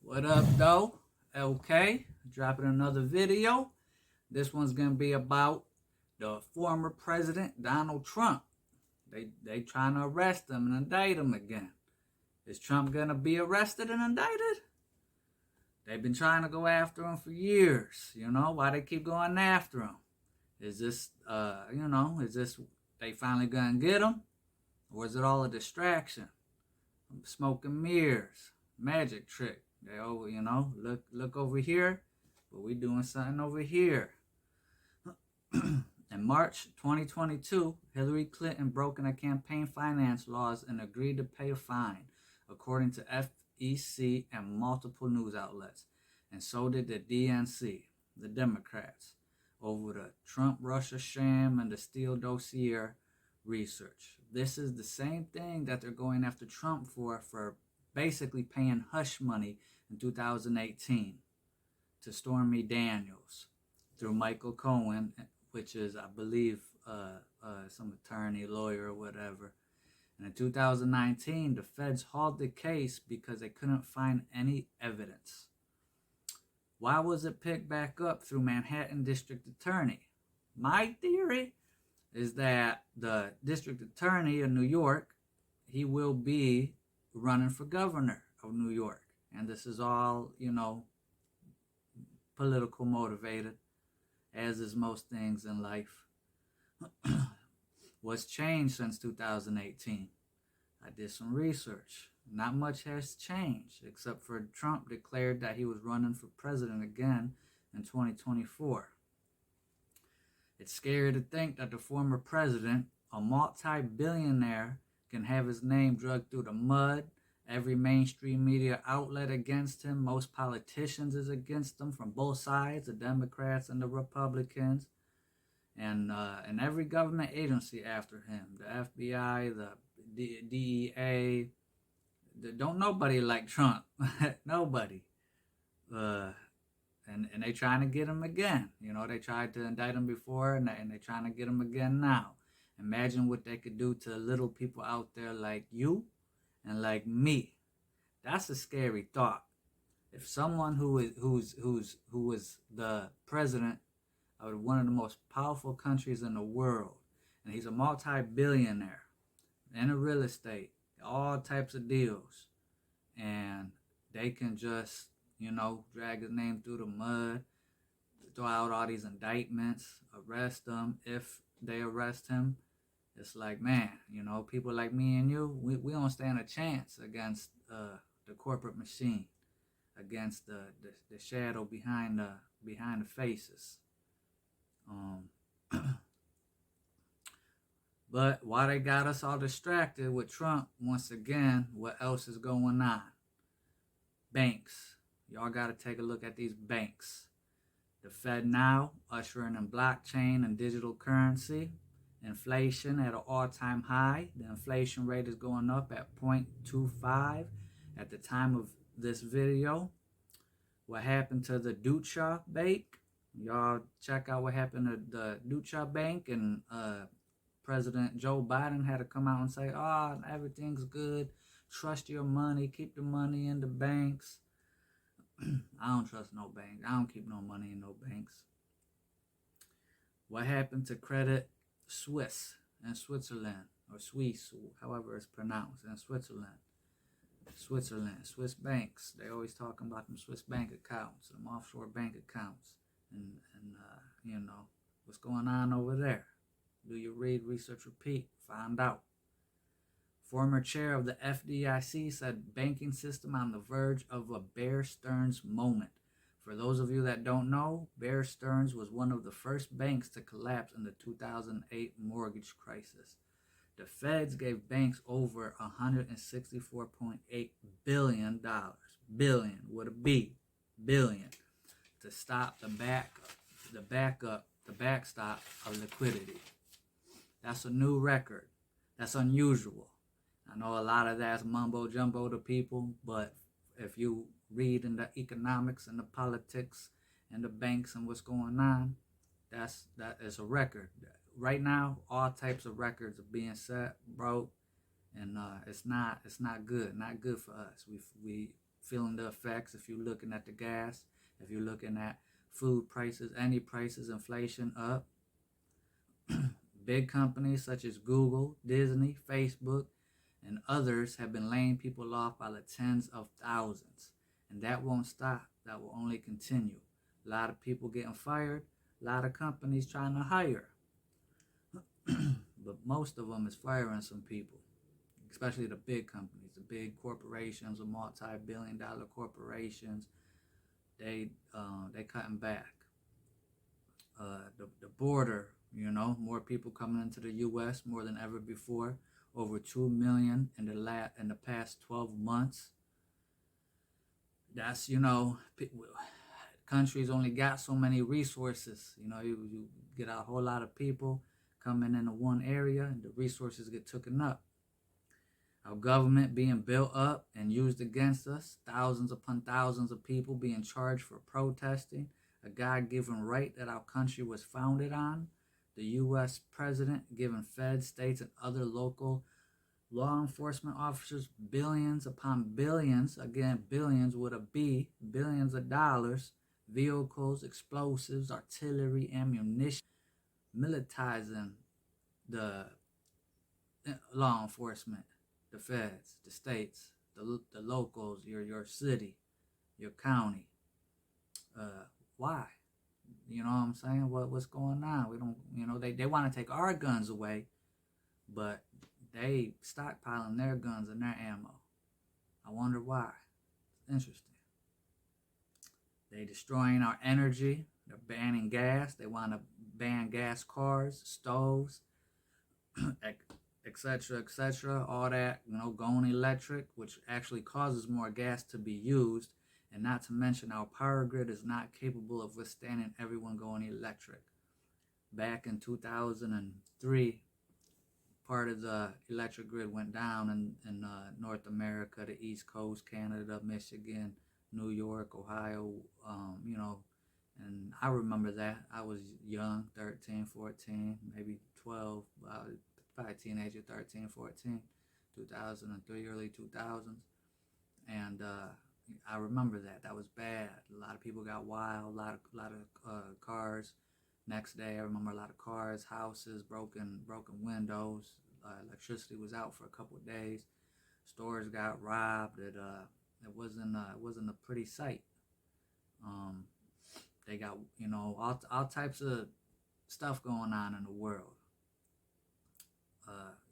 What up, though? Okay, dropping another video. This one's gonna be about the former president Donald Trump. They trying to arrest him and indict him again. Is Trump gonna be arrested and indicted? They've been trying to go after him for years. You know why they keep going after him? Is this is this they finally gonna get him, or is it all a distraction? Smoke and mirrors, magic trick. They over, look over here, but we doing something over here. In March 2022, Hilary Clinton broke into campaign finance laws and agreed to pay a fine, according to FEC and multiple news outlets. And so did the DNC, the Democrats, over the Trump-Russia sham and the Steele dossier research. This is the same thing that they're going after Trump for basically paying hush money in 2018 to Stormy Daniels through Michael Cohen, which is, I believe, some attorney, lawyer, or whatever. And in 2019, the feds hauled the case because they couldn't find any evidence. Why was it picked back up through Manhattan District Attorney? My theory is that the district attorney in New York, he will be running for governor of New York. And this is all, political motivated, as is most things in life. What's changed since 2018? I did some research. Not much has changed, except for Trump declared that he was running for president again in 2024. It's scary to think that the former president, a multi-billionaire, can have his name dragged through the mud. Every mainstream media outlet against him. Most politicians is against him from both sides, the Democrats and the Republicans. And every government agency after him. The FBI, the DEA. Don't nobody like Trump. Nobody. And they trying to get him again. They tried to indict him before, and they trying to get him again now. Imagine what they could do to little people out there like you and like me. That's a scary thought. If someone who is the president of one of the most powerful countries in the world, and he's a multi-billionaire in real estate, all types of deals, and they can just drag his name through the mud, throw out all these indictments, arrest him if they arrest him. It's like, man, people like me and you, we don't stand a chance against the corporate machine, against the shadow behind the faces. But why they got us all distracted with Trump, once again, what else is going on? Banks. Y'all got to take a look at these banks. The Fed now ushering in blockchain and digital currency. Inflation at an all-time high. The inflation rate is going up at 0.25 at the time of this video. What happened to the Deutsche Bank? Y'all check out what happened to the Deutsche Bank, and President Joe Biden had to come out and say, everything's good. Trust your money. Keep the money in the banks. I don't trust no bank. I don't keep no money in no banks. What happened to Credit Suisse in Switzerland, or Suisse, however it's pronounced, in Switzerland? Swiss banks. They always talking about them Swiss bank accounts, them offshore bank accounts, and what's going on over there. Do you read, research, repeat? Find out. Former chair of the FDIC said banking system on the verge of a Bear Stearns moment. For those of you that don't know, Bear Stearns was one of the first banks to collapse in the 2008 mortgage crisis. The feds gave banks over $164.8 billion, billion with a B, billion, to stop the backstop of liquidity. That's a new record. That's unusual. I know a lot of that's mumbo jumbo to people, but if you read in the economics and the politics and the banks and what's going on, that is a record. Right now, all types of records are being set, broke, and it's not good for us. We feeling the effects. If you're looking at the gas, if you're looking at food prices, any prices, inflation up. Big companies such as Google, Disney, Facebook, and others have been laying people off by the tens of thousands. And that won't stop. That will only continue. A lot of people getting fired, a lot of companies trying to hire. But most of them is firing some people, especially the big companies, the big corporations, the multi-billion-dollar corporations. They cutting back. The border, more people coming into the U.S. more than ever before. Over 2 million in the past 12 months. That's countries only got so many resources. You get a whole lot of people coming into one area, and the resources get taken up. Our government being built up and used against us. Thousands upon thousands of people being charged for protesting. A God-given right that our country was founded on. The U.S. president giving feds, states, and other local law enforcement officers billions upon billions, again, billions with a B, billions of dollars, vehicles, explosives, artillery, ammunition, militarizing the law enforcement, the feds, the states, the locals, your city, your county. Why? You know what I'm saying? What's going on? We don't, they want to take our guns away, but they stockpiling their guns and their ammo. I wonder why. It's interesting. They destroying our energy. They're banning gas. They want to ban gas cars, stoves, etc., etc. All that, going electric, which actually causes more gas to be used. And not to mention our power grid is not capable of withstanding everyone going electric. Back in 2003, part of the electric grid went down in North America, the East Coast, Canada, Michigan, New York, Ohio, and I remember that. I was young, 13, 14, maybe 12, probably teenager, 13, 14, 2003, early 2000s, and I remember that. That was bad. A lot of people got wild, a lot of cars. Next day, I remember a lot of cars, houses, broken windows. Electricity was out for a couple of days. Stores got robbed. It wasn't a pretty sight. They got all types of stuff going on in the world.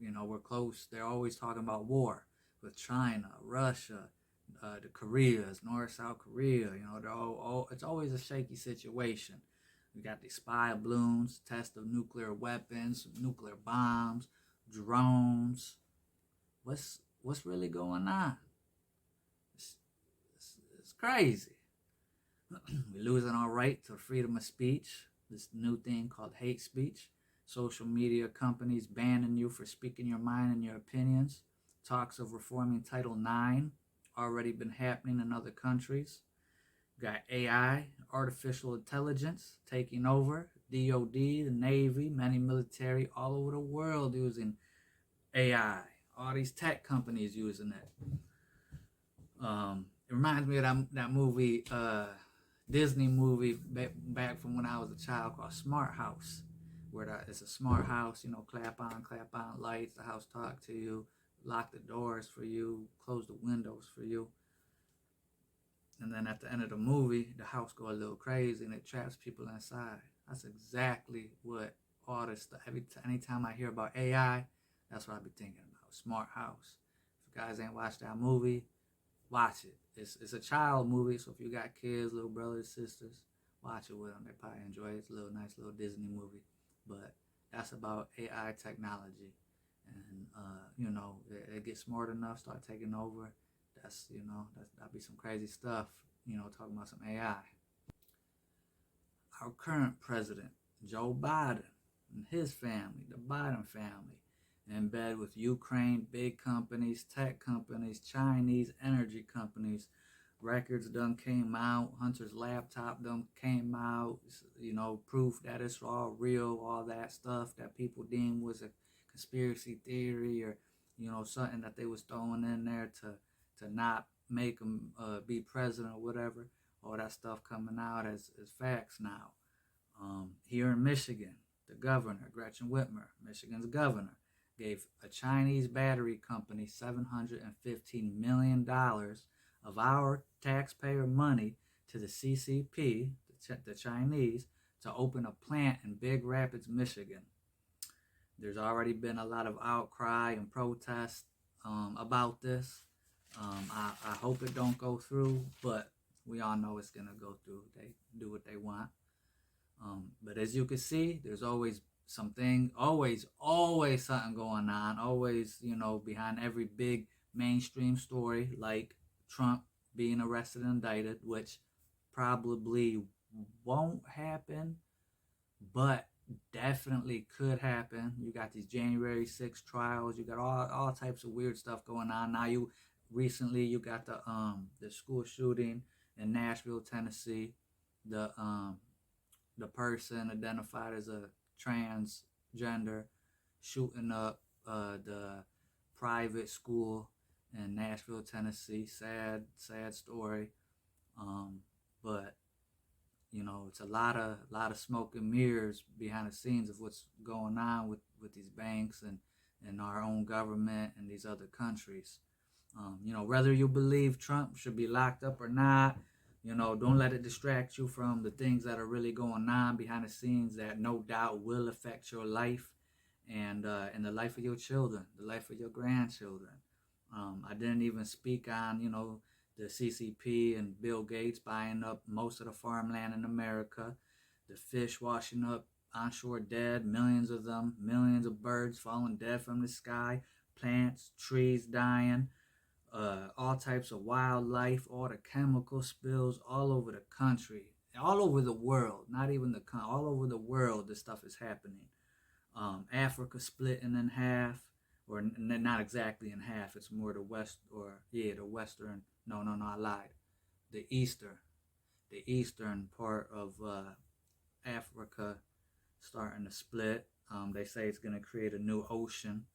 We're close. They're always talking about war with China, Russia, the Koreas, North, South Korea. They're all it's always a shaky situation. We got these spy balloons, test of nuclear weapons, nuclear bombs, drones. What's really going on? It's crazy. We're losing our right to freedom of speech. This new thing called hate speech. Social media companies banning you for speaking your mind and your opinions. Talks of reforming Title IX already been happening in other countries. Got AI, artificial intelligence, taking over. DOD, the Navy, many military all over the world using AI. All these tech companies using it. It reminds me of that movie, Disney movie back from when I was a child called Smart House, where it's a smart house, clap on lights, the house talk to you, lock the doors for you, close the windows for you. And then at the end of the movie, the house goes a little crazy and it traps people inside. That's exactly what all this stuff, anytime I hear about AI, that's what I be thinking about, Smart House. If you guys ain't watched that movie, watch it. It's a child movie, so if you got kids, little brothers, sisters, watch it with them. They probably enjoy it. It's a nice little Disney movie. But that's about AI technology. And, it gets smart enough, start taking over. That'd be some crazy stuff, talking about some AI. Our current president, Joe Biden, and his family, the Biden family, in bed with Ukraine, big companies, tech companies, Chinese energy companies. Records done came out. Hunter's laptop done came out. Proof that it's all real, all that stuff that people deem was a conspiracy theory or, something that they was throwing in there to not, make him be president or whatever. All that stuff coming out as facts now. Here in Michigan, the governor, Gretchen Whitmer, Michigan's governor, gave a Chinese battery company $715 million of our taxpayer money to the CCP, the Chinese, to open a plant in Big Rapids, Michigan. There's already been a lot of outcry and protest about this. I hope it don't go through, but we all know it's gonna go through. They do what they want. But as you can see, there's always something, always something going on. Always, behind every big mainstream story, like Trump being arrested and indicted, which probably won't happen, but definitely could happen. You got these January 6th trials. You got all types of weird stuff going on. Now you got the school shooting in Nashville, Tennessee. The person identified as a transgender shooting up the private school in Nashville, Tennessee. Sad story. But it's a lot of smoke and mirrors behind the scenes of what's going on with these banks and our own government and these other countries. Whether you believe Trump should be locked up or not, don't let it distract you from the things that are really going on behind the scenes that no doubt will affect your life and the life of your children, the life of your grandchildren. I didn't even speak on, the CCP and Bill Gates buying up most of the farmland in America, the fish washing up onshore dead, millions of them, millions of birds falling dead from the sky, plants, trees dying, all types of wildlife, all the chemical spills all over the country, all over the world, not even all over the world, this stuff is happening. Africa splitting in half, or not exactly in half, it's more the western, no, I lied. The eastern part of Africa starting to split. They say it's going to create a new ocean.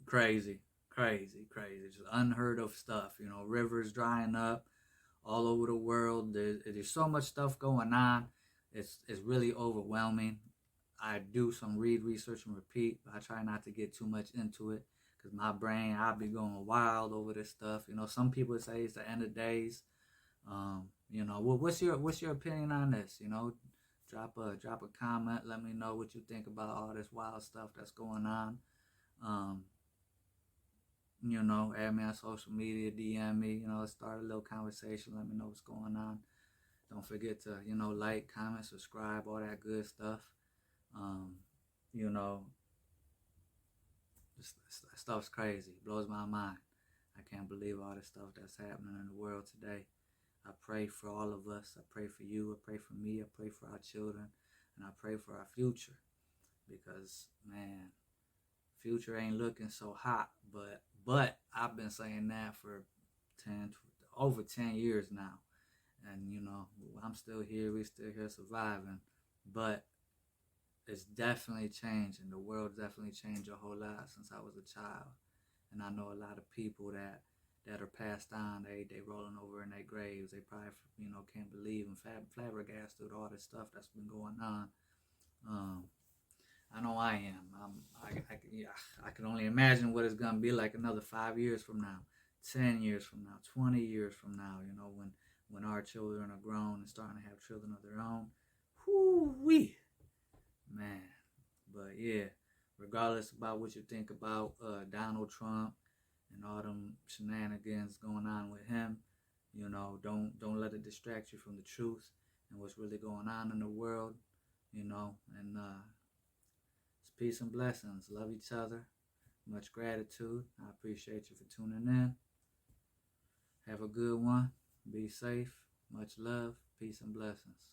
Crazy, just unheard of stuff. Rivers drying up all over the world. There's so much stuff going on. It's really overwhelming. I do some research and repeat, but I try not to get too much into it because my brain, I'll be going wild over this stuff. Some people say it's the end of days. What's your opinion on this? Drop a comment. Let me know what you think about all this wild stuff that's going on. Add me on social media, DM me, start a little conversation, let me know what's going on. Don't forget to, like, comment, subscribe, all that good stuff. This stuff's crazy, blows my mind. I can't believe all this stuff that's happening in the world today. I pray for all of us. I pray for you. I pray for me. I pray for our children. And I pray for our future. Because, man, future ain't looking so hot, but I've been saying that for over 10 years now, and I'm still here. We still here surviving, but it's definitely changing. The world definitely changed a whole lot since I was a child, and I know a lot of people that are passed on. They rolling over in their graves. They probably can't believe and flabbergasted with all this stuff that's been going on. I know I am. I can only imagine what it's gonna be like another 5 years from now, 10 years from now, 20 years from now. When our children are grown and starting to have children of their own. Whoo-wee, man. But yeah, regardless about what you think about Donald Trump and all them shenanigans going on with him, don't let it distract you from the truth and what's really going on in the world. And peace and blessings. Love each other. Much gratitude. I appreciate you for tuning in. Have a good one. Be safe. Much love. Peace and blessings.